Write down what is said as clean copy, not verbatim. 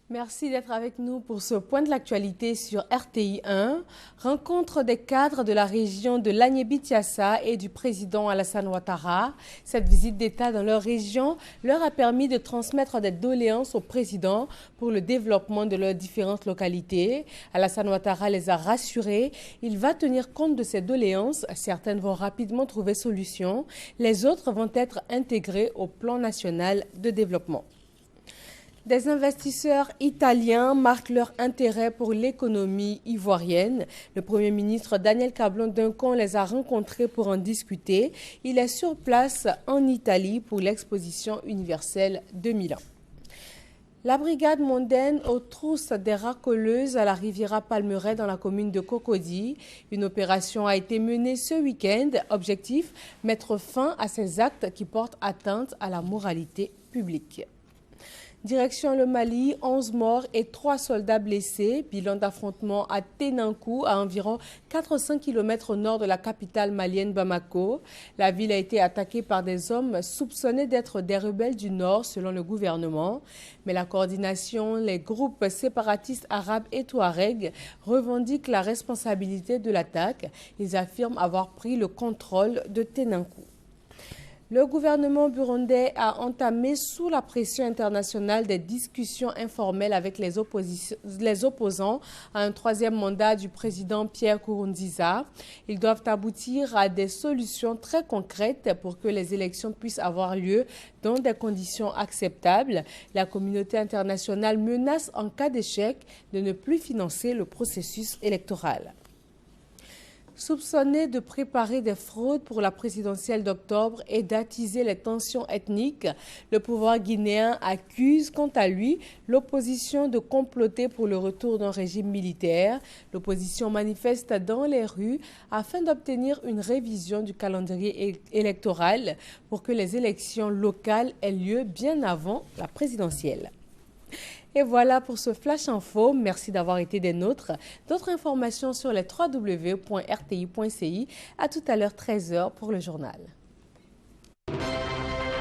Merci d'être avec nous pour ce point de l'actualité sur RTI 1. Rencontre des cadres de la région de l'Agnébitiassa et du président Alassane Ouattara. Cette visite d'État dans leur région leur a permis de transmettre des doléances au président pour le développement de leurs différentes localités. Alassane Ouattara les a rassurés. Il va tenir compte de ces doléances. Certaines vont rapidement trouver solution. Les autres vont être intégrées au plan national de développement. Des investisseurs italiens marquent leur intérêt pour l'économie ivoirienne. Le Premier ministre Daniel Cablon-Duncan les a rencontrés pour en discuter. Il est sur place en Italie pour l'exposition universelle de Milan. La brigade mondaine aux trousses des racoleuses à la Riviera Palmeraie dans la commune de Cocody. Une opération a été menée ce week-end. Objectif, mettre fin à ces actes qui portent atteinte à la moralité publique. Direction le Mali, 11 morts et 3 soldats blessés. Bilan d'affrontement à Ténankou, à environ 400 km au nord de la capitale malienne Bamako. La ville a été attaquée par des hommes soupçonnés d'être des rebelles du Nord, selon le gouvernement. Mais la coordination, les groupes séparatistes arabes et touaregs revendiquent la responsabilité de l'attaque. Ils affirment avoir pris le contrôle de Ténankou. Le gouvernement burundais a entamé sous la pression internationale des discussions informelles avec les opposants à un troisième mandat du président Pierre Nkurunziza. Ils doivent aboutir à des solutions très concrètes pour que les élections puissent avoir lieu dans des conditions acceptables. La communauté internationale menace en cas d'échec de ne plus financer le processus électoral. Soupçonné de préparer des fraudes pour la présidentielle d'octobre et d'attiser les tensions ethniques, le pouvoir guinéen accuse quant à lui l'opposition de comploter pour le retour d'un régime militaire. L'opposition manifeste dans les rues afin d'obtenir une révision du calendrier électoral pour que les élections locales aient lieu bien avant la présidentielle. Et voilà pour ce Flash Info. Merci d'avoir été des nôtres. D'autres informations sur les www.rti.ci. À tout à l'heure 13h pour le journal.